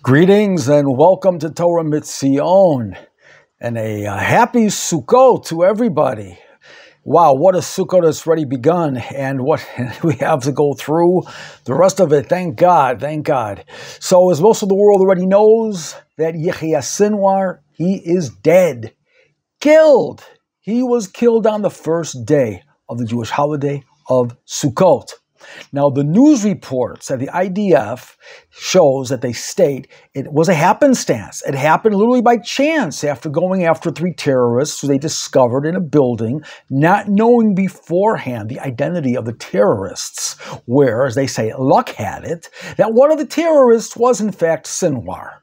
Greetings and welcome to Torah Mitzion, and a happy Sukkot to everybody. Wow, what a Sukkot has already begun, and what we have to go through the rest of it. Thank God, thank God. So as most of the world already knows, that Yahya Sinwar, he is dead, killed. He was killed on the first day of the Jewish holiday of Sukkot. Now, the news reports at the IDF shows that they state it was a happenstance. It happened literally by chance after going after 3 terrorists who they discovered in a building, not knowing beforehand the identity of the terrorists, where, as they say, luck had it, that one of the terrorists was in fact Sinwar.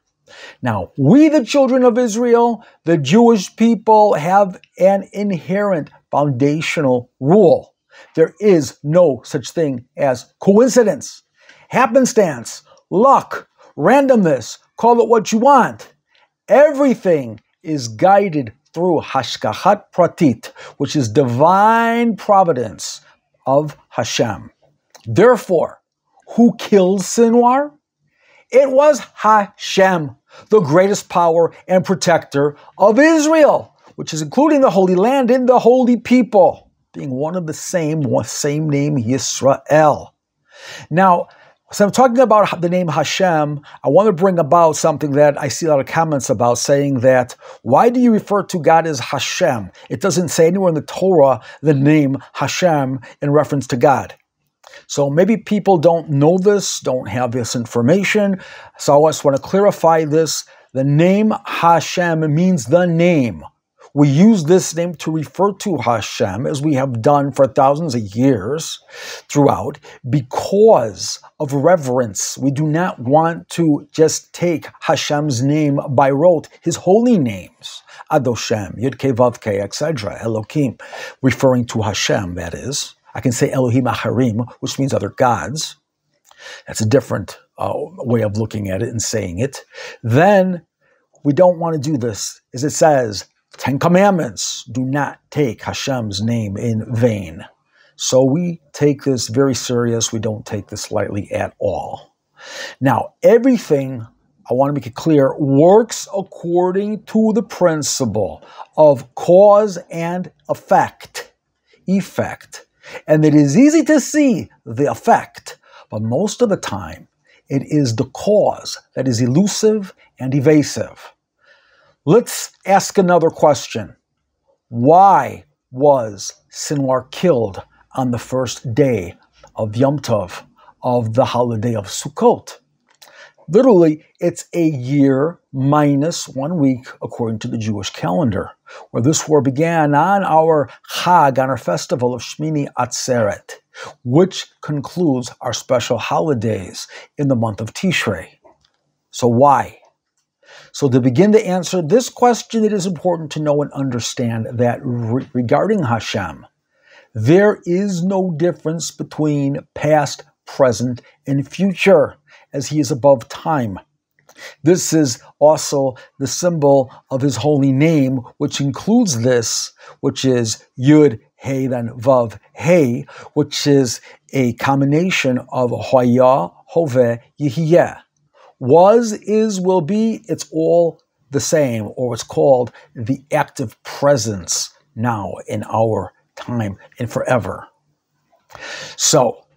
Now, we, the children of Israel, the Jewish people, have an inherent foundational rule. There is no such thing as coincidence, happenstance, luck, randomness, call it what you want. Everything is guided through hashgachat pratit, which is divine providence of Hashem. Therefore, who killed Sinwar? It was Hashem, the greatest power and protector of Israel, which is including the Holy Land and the holy people, being one of the same name, Yisrael. Now, so I'm talking about the name Hashem, I want to bring about something that I see a lot of comments about, saying that, why do you refer to God as Hashem? It doesn't say anywhere in the Torah the name Hashem in reference to God. So maybe people don't know this, don't have this information, so I just want to clarify this. The name Hashem means the name. We use this name to refer to Hashem, as we have done for thousands of years throughout, because of reverence. We do not want to just take Hashem's name by rote, his holy names, Adoshem, Yud-Kei, Vav-Kei, etc., Elohim, referring to Hashem, that is. I can say Elohim Acharim, which means other gods. That's a different way of looking at it and saying it. Then we don't want to do this, as it says, 10 Commandments, do not take Hashem's name in vain. So we take this very serious. We don't take this lightly at all. Now, everything, I want to make it clear, works according to the principle of cause and effect. And it is easy to see the effect, but most of the time, it is the cause that is elusive and evasive. Let's ask another question. Why was Sinwar killed on the first day of Yom Tov, of the holiday of Sukkot? Literally, it's a year minus 1 week according to the Jewish calendar, where this war began on our Chag, on our festival of Shmini Atzeret, which concludes our special holidays in the month of Tishrei. So why? So to begin to answer this question, it is important to know and understand that regarding Hashem, there is no difference between past, present, and future, as he is above time. This is also the symbol of his holy name, which includes this, which is Yud, Hey, then Vav, Hey, which is a combination of Hoya, Hove, Yehieh. Was, is, will be, it's all the same, or it's called the active presence now in our time and forever. So,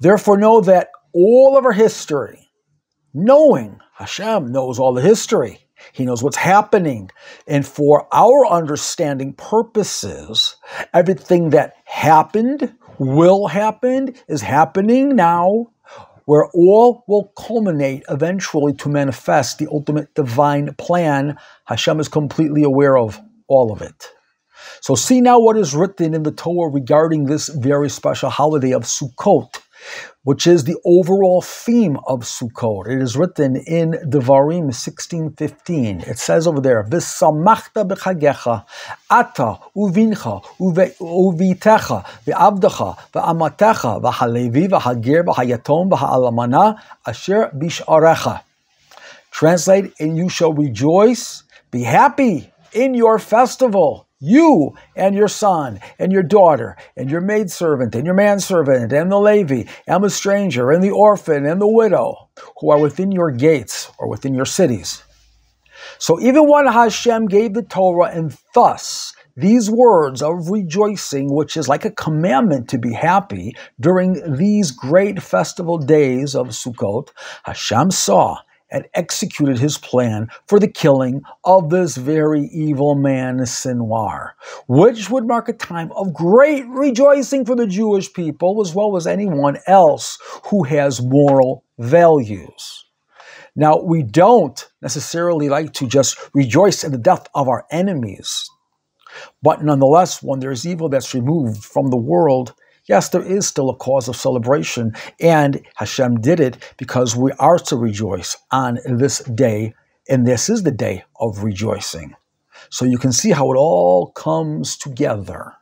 therefore know that all of our history, knowing Hashem knows all the history, he knows what's happening, and for our understanding purposes, everything that happened, will happen, is happening now, where all will culminate eventually to manifest the ultimate divine plan. Hashem is completely aware of all of it. So see now what is written in the Torah regarding this very special holiday of Sukkot, which is the overall theme of Sukkot. It is written in Devarim 16:15. It says over there, "V'samachta b'chagecha, ata uvincha uvitecha v'avdecha v'amatecha v'halevi v'hager v'hayatom v'ha'alamana asher bish'arecha." Translate, and you shall rejoice, be happy in your festival, you and your son and your daughter and your maidservant and your manservant and the Levi and the stranger and the orphan and the widow who are within your gates or within your cities. So even when Hashem gave the Torah and thus these words of rejoicing, which is like a commandment to be happy during these great festival days of Sukkot, Hashem saw and executed his plan for the killing of this very evil man, Sinwar, which would mark a time of great rejoicing for the Jewish people as well as anyone else who has moral values. Now, we don't necessarily like to just rejoice in the death of our enemies, but nonetheless, when there's evil that's removed from the world, yes, there is still a cause of celebration, and Hashem did it because we are to rejoice on this day, and this is the day of rejoicing. So you can see how it all comes together.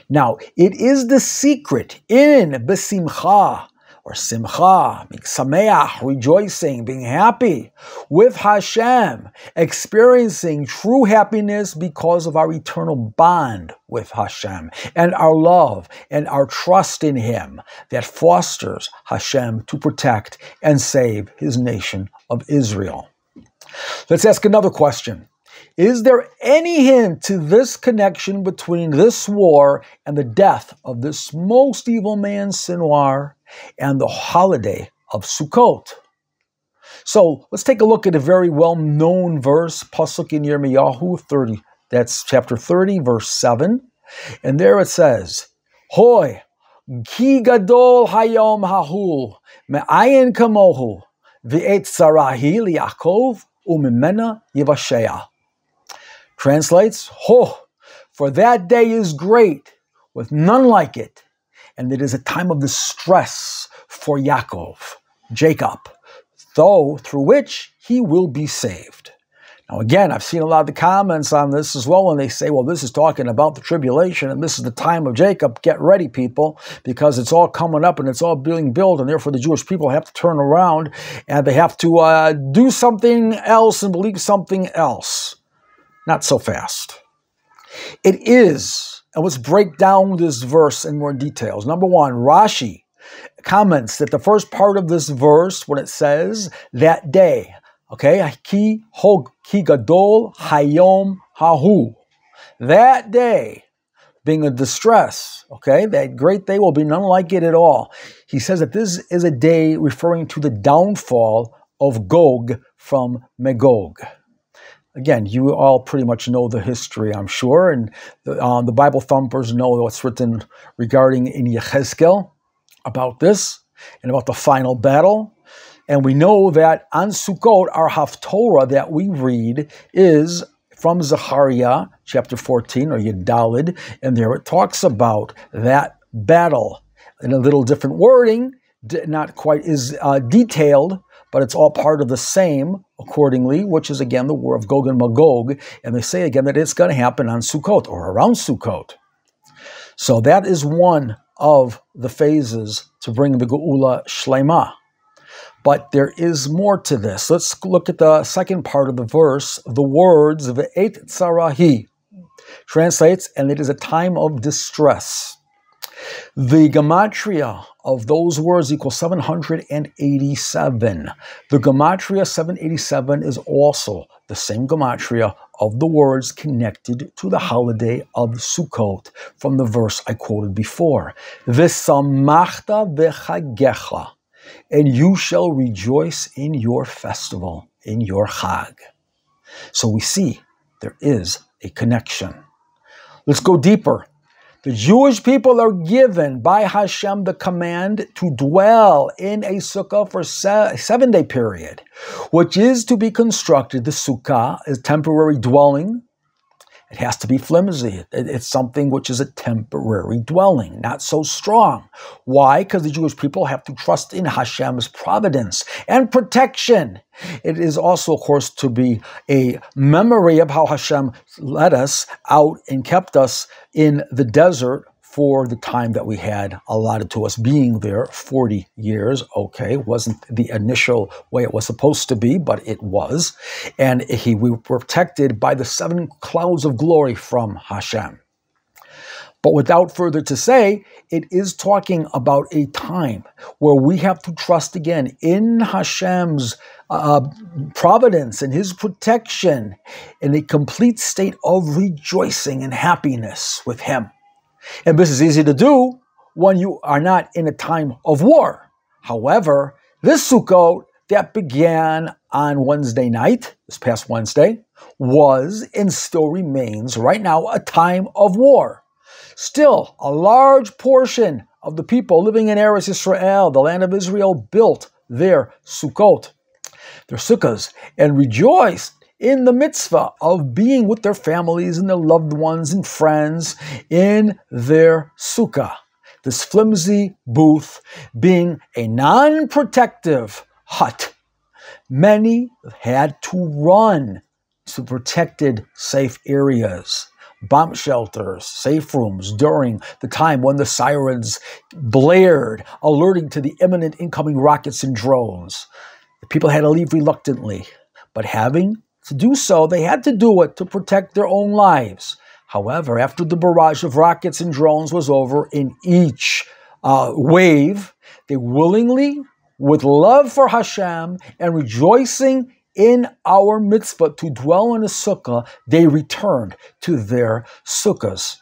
Now, it is the secret in Besimcha, or Simcha, Sameach, rejoicing, being happy with Hashem, experiencing true happiness because of our eternal bond with Hashem and our love and our trust in Him that fosters Hashem to protect and save His nation of Israel. Let's ask another question. Is there any hint to this connection between this war and the death of this most evil man, Sinwar, and the holiday of Sukkot? So let's take a look at a very well-known verse, Pasuk in Yirmiyahu 30. That's chapter 30, verse 7. And there it says, Hoi, ki gadol hayom hahu, me'ayin kamohu, v'et zarahi li'akov, u'mimena yivashea. Translates, for that day is great, with none like it, and it is a time of distress for Yaakov, Jacob, through which he will be saved. Now again, I've seen a lot of the comments on this as well when they say, well, this is talking about the tribulation, and this is the time of Jacob. Get ready, people, because it's all coming up and it's all being built, and therefore the Jewish people have to turn around and they have to do something else and believe something else. Not so fast. It is, and let's break down this verse in more details. Number one, Rashi comments that the first part of this verse, when it says that day, okay, ki gadol hayom hahu, that day, being a distress, okay, that great day will be none like it at all. He says that this is a day referring to the downfall of Gog from Magog. Again, you all pretty much know the history, I'm sure, and the Bible thumpers know what's written regarding in Yechezkel about this and about the final battle. And we know that on Sukkot, our Haftorah that we read is from Zechariah chapter 14, or Yedalid, and there it talks about that battle in a little different wording, not quite as detailed, but it's all part of the same accordingly, which is again the war of Gog and Magog, and they say again that it's going to happen on Sukkot or around Sukkot. So that is one of the phases to bring the Geula Shlema. But there is more to this. Let's look at the second part of the verse, the words Ve'et Tzarahi translates, and it is a time of distress. The gematria of those words equals 787. The gematria 787 is also the same gematria of the words connected to the holiday of Sukkot from the verse I quoted before. V'samachta v'chagecha, and you shall rejoice in your festival, in your Chag. So we see there is a connection. Let's go deeper. The Jewish people are given by Hashem the command to dwell in a sukkah for a 7-day period, which is to be constructed. The sukkah is a temporary dwelling. It has to be flimsy. It's something which is a temporary dwelling, not so strong. Why? Because the Jewish people have to trust in Hashem's providence and protection. It is also, of course, to be a memory of how Hashem led us out and kept us in the desert for the time that we had allotted to us, being there 40 years. Okay, wasn't the initial way it was supposed to be, but it was. And we were protected by the 7 clouds of glory from Hashem. But without further to say, it is talking about a time where we have to trust again in Hashem's providence and his protection in a complete state of rejoicing and happiness with him. And this is easy to do when you are not in a time of war. However, this Sukkot that began on Wednesday night, this past Wednesday, was and still remains right now a time of war. Still, a large portion of the people living in Eretz Yisrael, the land of Israel, built their Sukkot, their sukkahs, and rejoiced in the mitzvah of being with their families and their loved ones and friends in their sukkah. This flimsy booth being a non-protective hut. Many had to run to protected, safe areas, bomb shelters, safe rooms during the time when the sirens blared, alerting to the imminent incoming rockets and drones. The people had to leave reluctantly, but having to do so, they had to do it to protect their own lives. However, after the barrage of rockets and drones was over in each wave, they willingly, with love for Hashem and rejoicing in our mitzvah to dwell in a sukkah, they returned to their sukkahs.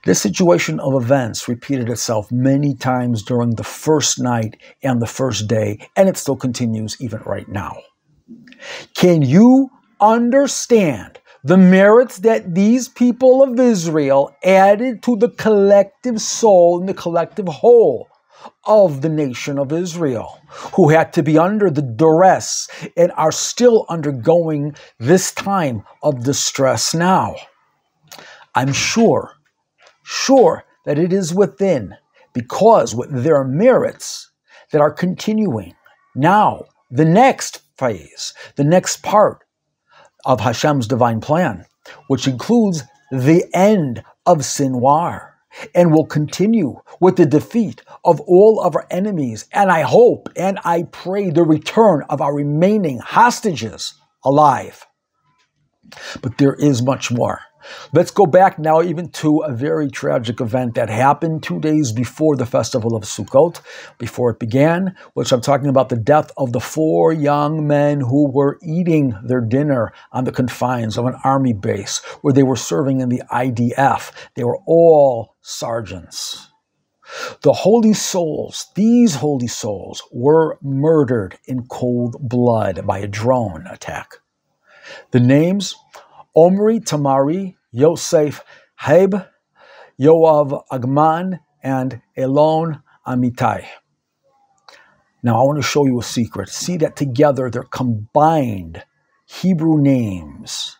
This situation of events repeated itself many times during the first night and the first day, and it still continues even right now. Can you understand the merits that these people of Israel added to the collective soul and the collective whole of the nation of Israel, who had to be under the duress and are still undergoing this time of distress now? I'm sure that it is within, because with their merits that are continuing now, the next phase, the next part of Hashem's divine plan, which includes the end of Sinwar, and will continue with the defeat of all of our enemies, and I hope and I pray the return of our remaining hostages alive. But there is much more. Let's go back now even to a very tragic event that happened 2 days before the festival of Sukkot, before it began, which I'm talking about the death of the 4 young men who were eating their dinner on the confines of an army base where they were serving in the IDF. They were all sergeants. The holy souls, these holy souls, were murdered in cold blood by a drone attack. The names: Omri, Tamari, Yosef, Heb, Yoav, Agman, and Elon, Amitai. Now I want to show you a secret. See that together they're combined Hebrew names.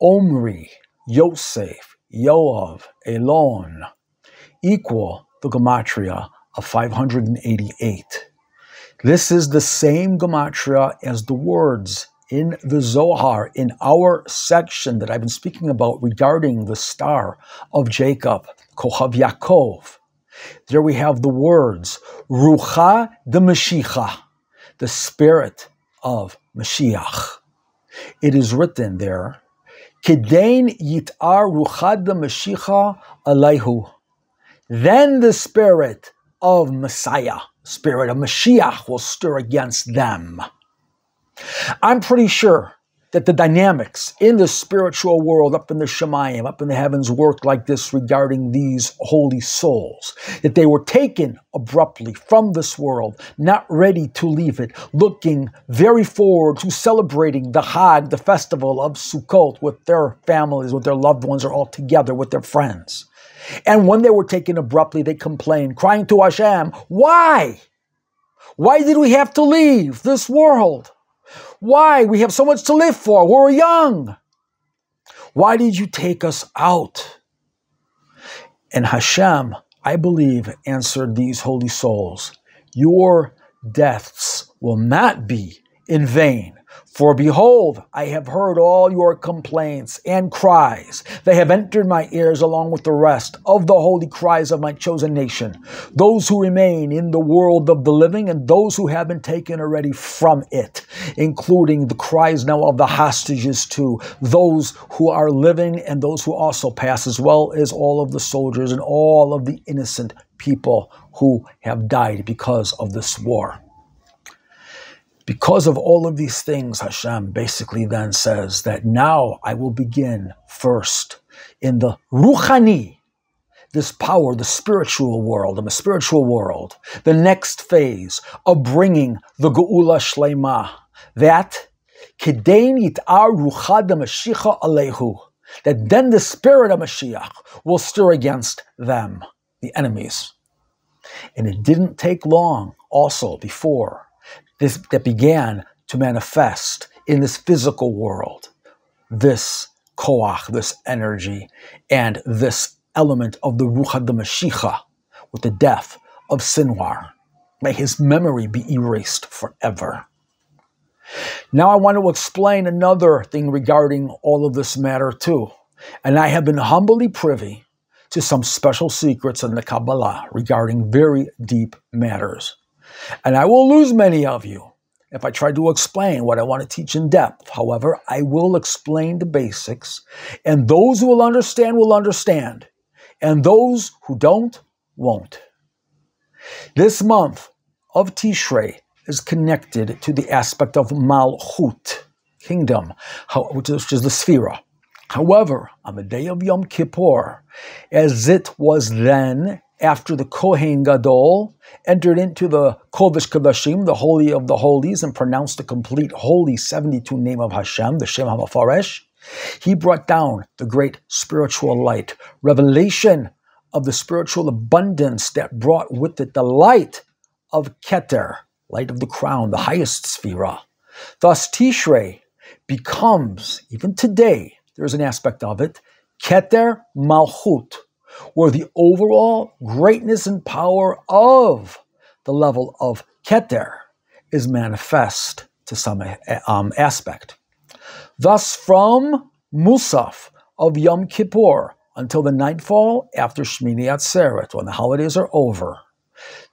Omri, Yosef, Yoav, Elon equal the gematria of 588. This is the same gematria as the words in the Zohar, in our section that I've been speaking about regarding the star of Jacob, Kohav Yaakov. There we have the words, Rucha de Mashiach, the spirit of Mashiach. It is written there, Kedain yitar Rucha de Mashiach aleihu. Then the spirit of Messiah, spirit of Mashiach, will stir against them. I'm pretty sure that the dynamics in the spiritual world, up in the Shemayim, up in the heavens, worked like this regarding these holy souls, that they were taken abruptly from this world, not ready to leave it, looking very forward to celebrating the Hag, the festival of Sukkot, with their families, with their loved ones, or all together with their friends. And when they were taken abruptly, they complained, crying to Hashem, why? Why did we have to leave this world? Why? We have so much to live for. We're young. Why did you take us out? And Hashem, I believe, answered these holy souls, your deaths will not be in vain, For behold, I have heard all your complaints and cries. They have entered my ears along with the rest of the holy cries of my chosen nation, those who remain in the world of the living and those who have been taken already from it, including the cries now of the hostages too, those who are living and those who also pass, as well as all of the soldiers and all of the innocent people who have died because of this war. Because of all of these things, Hashem basically then says that now I will begin first in the Ruchani, this power, the spiritual world, in the spiritual world, the next phase of bringing the Geula Shlema, that Kedein Yitar Ruchad Mashiach Alehu, that then the spirit of Mashiach will stir against them, the enemies. And it didn't take long also before this that began to manifest in this physical world, this koach, this energy, and this element of the Ruach HaMashiach with the death of Sinwar. May his memory be erased forever. Now I want to explain another thing regarding all of this matter too. And I have been humbly privy to some special secrets in the Kabbalah regarding very deep matters. And I will lose many of you if I try to explain what I want to teach in depth. However, I will explain the basics, and those who will understand, and those who don't, won't. This month of Tishrei is connected to the aspect of Malchut, kingdom, which is the Sphira. However, on the day of Yom Kippur, as it was then, after the Kohen Gadol entered into the Kodesh Kodashim, the Holy of the Holies, and pronounced the complete Holy 72 name of Hashem, the Shem HaMafaresh, he brought down the great spiritual light, revelation of the spiritual abundance that brought with it the light of Keter, light of the crown, the highest Sphira. Thus, Tishrei becomes, even today, there's an aspect of it, Keter Malchut, where the overall greatness and power of the level of Keter is manifest to some aspect. Thus, from Musaf of Yom Kippur until the nightfall after Shmini Atzeret, when the holidays are over,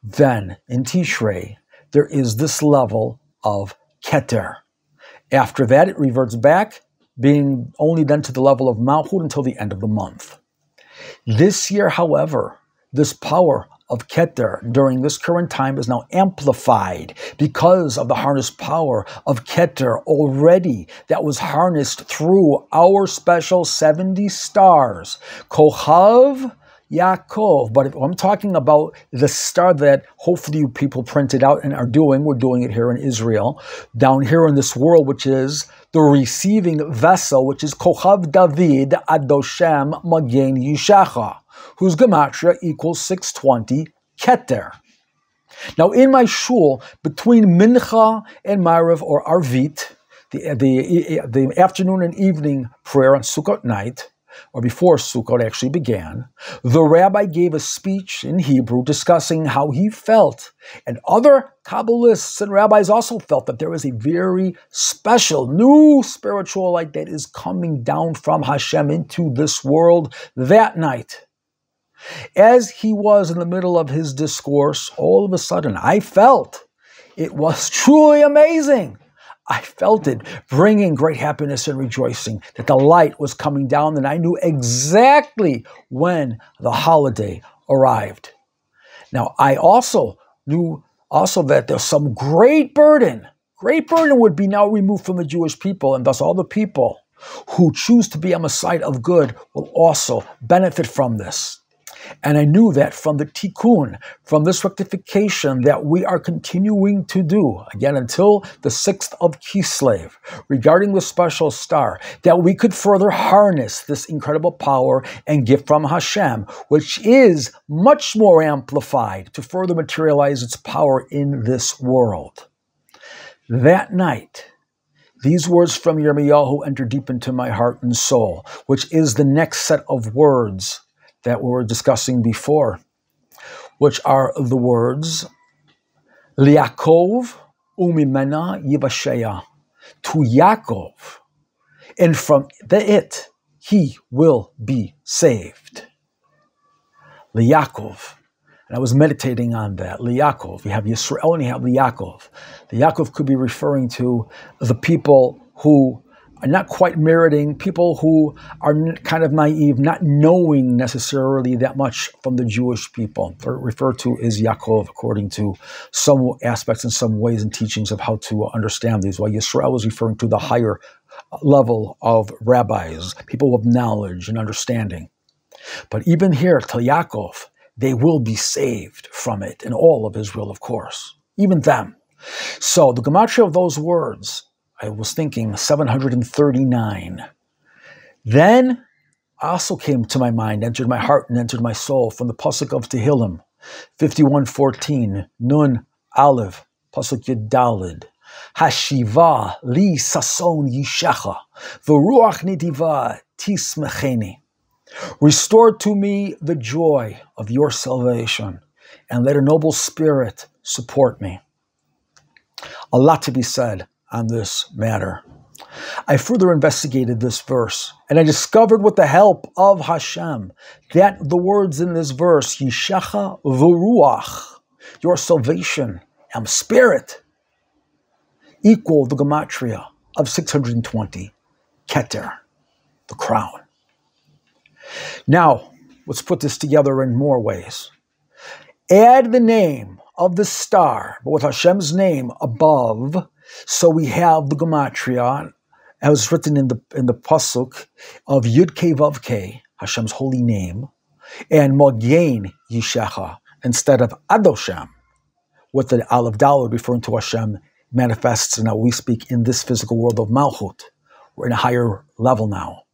then in Tishrei, there is this level of Keter. After that, it reverts back, being only then to the level of Malchut until the end of the month. This year, however, this power of Keter during this current time is now amplified because of the harnessed power of Keter already that was harnessed through our special 70 stars, Kochav Yaakov. But if I'm talking about the star that hopefully you people printed out and are doing, we're doing it here in Israel, down here in this world, which is the receiving vessel, which is Kochav David Adoshem Magen Yishacha, whose gematria equals 620 Keter. Now in my shul, between Mincha and Ma'ariv or Arvit, the afternoon and evening prayer on Sukkot night, or before Sukkot actually began, the rabbi gave a speech in Hebrew discussing how he felt, and other Kabbalists and rabbis also felt that there is a very special new spiritual light that is coming down from Hashem into this world that night. As he was in the middle of his discourse, all of a sudden I felt it was truly amazing. I felt it bringing great happiness and rejoicing that the light was coming down, and I knew exactly when the holiday arrived. Now, I also knew that there's some great burden would be now removed from the Jewish people, and thus all the people who choose to be on the side of good will also benefit from this. And I knew that from the tikkun, from this rectification that we are continuing to do, again until the 6th of Kislev, regarding the special star, that we could further harness this incredible power and gift from Hashem, which is much more amplified to further materialize its power in this world. That night, these words from Yirmiyahu enter deep into my heart and soul, which is the next set of words that we were discussing before, which are the words, Liakov umimena yivasheya, to Yaakov, and from it he will be saved. Yaakov. And I was meditating on that. Yaakov. You have Yisrael and you have Yaakov. The Yaakov could be referring to the people who are not quite meriting, people who are kind of naive, not knowing necessarily that much from the Jewish people. They're referred to as Yaakov according to some aspects and some ways and teachings of how to understand these. While Yisrael is referring to the higher level of rabbis, people of knowledge and understanding. But even here, to Yaakov, they will be saved from it, and all of Israel, of course, even them. So the gematria of those words, I was thinking 739. Then also came to my mind, entered my heart and entered my soul from the pasuk of Tehillim, 51:14, Nun Aleph, pasuk Yud Daled. Hashiva li sason yishecha, v'ruach nitiva tismecheni. Restore to me the joy of your salvation, and let a noble spirit support me. A lot to be said on this matter. I further investigated this verse, and I discovered with the help of Hashem that the words in this verse, Yishecha v'ruach, your salvation and spirit, equal the gematria of 620, Keter, the crown. Now, let's put this together in more ways. Add the name of the star, but with Hashem's name above, so we have the gematria, as written in the pasuk of Yud Kei Vav Kei, Hashem's holy name, and Mogain Yishecha instead of Adoshem, with the Aleph Daled referring to Hashem manifests in how we speak in this physical world of Malchut. We're in a higher level now.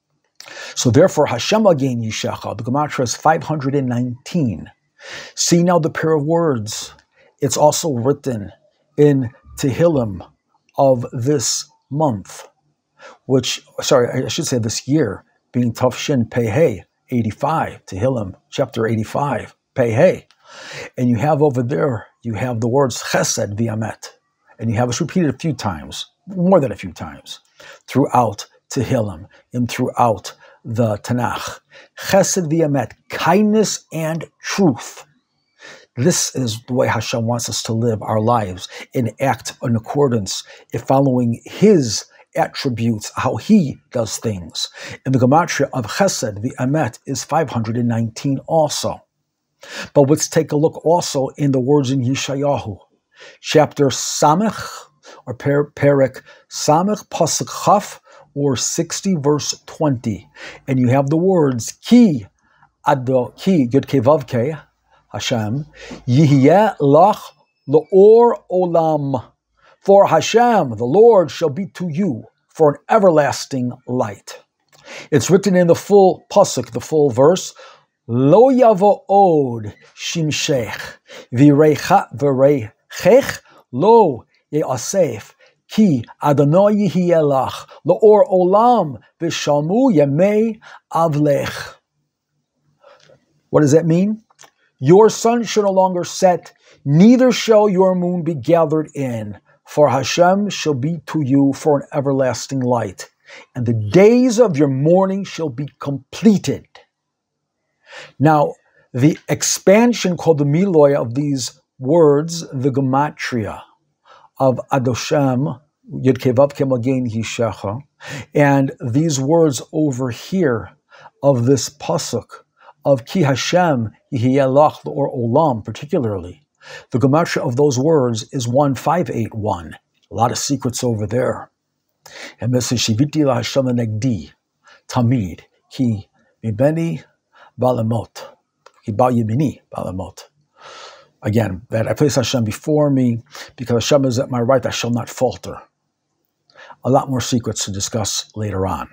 So therefore, Hashem again Yishecha, the gematria is 519. See now the pair of words. It's also written in Tehillim of this month, I should say this year, being Tafshin Pei Hey, 85, Tehillim, chapter 85, Pei Hey. And you have over there, you have the words Chesed v'Amet. And you have us repeated a few times, more than a few times, throughout Tehillim and throughout the Tanakh. Chesed v'Amet, kindness and truth. This is the way Hashem wants us to live our lives and act in accordance, following His attributes, how He does things. And the gematria of Chesed v'Amet is 519 also. But let's take a look also in the words in Yeshayahu, chapter Samech, or Perek Samech, pasuk Chaf, or 60, verse 20. And you have the words, Ki Yud Kei Vav Kei, Hashem, Yihyeh Lach L'or Olam. For Hashem, the Lord, shall be to you for an everlasting light. It's written in the full pasuk, the full verse, Lo yavo od shimshech v'reichech lo ye'asef ki Adonai yihyeh lach l'or olam v'shalmu yemei avlech. What does that mean? Your sun shall no longer set, neither shall your moon be gathered in, for Hashem shall be to you for an everlasting light, and the days of your mourning shall be completed. Now, the expansion called the Miloy of these words, the gematria of Adoshem, Yud Kei Vav Kei Mogain Yishecha, and these words over here of this pasuk of Ki Hashem Yihyeh Lach L'or Olam, particularly, the gematria of those words is 1581. A lot of secrets over there. And Shiviti La Hashem Negdi Tamid Ki Mibeni Balamot. Again, that I place Hashem before me, because Hashem is at my right, I shall not falter. A lot more secrets to discuss later on.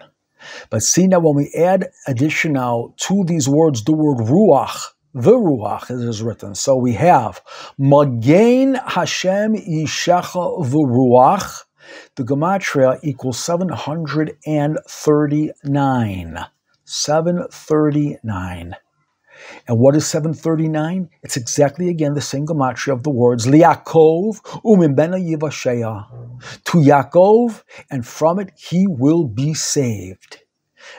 But see now, when we add addition now to these words, the word Ruach, the Ruach, as it is written. So we have Magain Hashem Yishecha v'Ruach. The gematria equals 739. 739. And what is 739? It's exactly, again, the same gematria of the words, Liakov umimena yivashaya. To Yaakov, and from it he will be saved.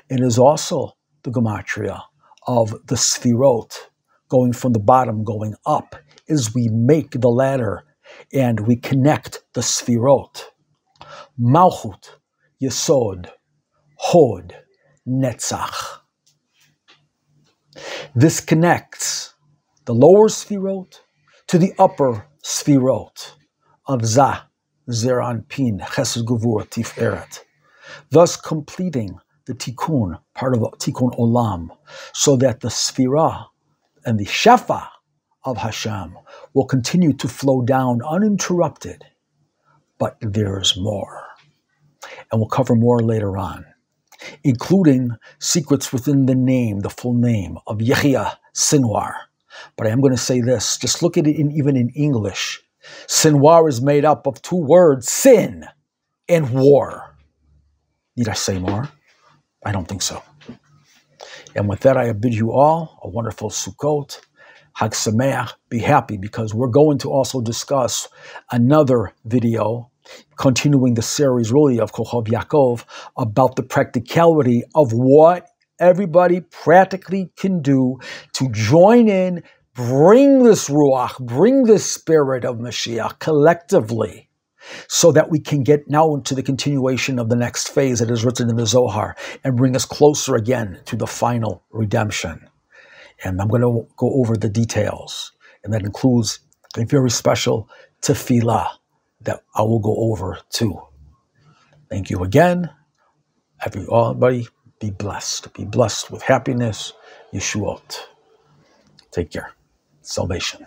It is also the gematria of the Sfirot, going from the bottom, going up, as we make the ladder and we connect the Sfirot. Malchut, Yesod, Hod, Netzach. This connects the lower Sfirot to the upper Sfirot of Zah, Zeranpin, Chesed Gevurah, Tiferet, thus completing the Tikkun, part of Tikkun Olam, so that the Sfirah and the Shefa of Hashem will continue to flow down uninterrupted. But there's more. And we'll cover more later on, including secrets within the name, the full name of Yahya Sinwar. But I am going to say this, just look at it even in English. Sinwar is made up of two words, sin and war. Need I say more? I don't think so. And with that, I bid you all a wonderful Sukkot. Hag Sameach, be happy, because we're going to also discuss another video, continuing the series really of Kochov Yaakov, about the practicality of what everybody practically can do to join in, bring this Ruach, bring this spirit of Mashiach collectively, so that we can get now into the continuation of the next phase that is written in the Zohar and bring us closer again to the final redemption. And I'm going to go over the details, and that includes a very special tefillah that I will go over too. Thank you again. Everybody be blessed. Be blessed with happiness, Yeshuot. Take care. Salvation.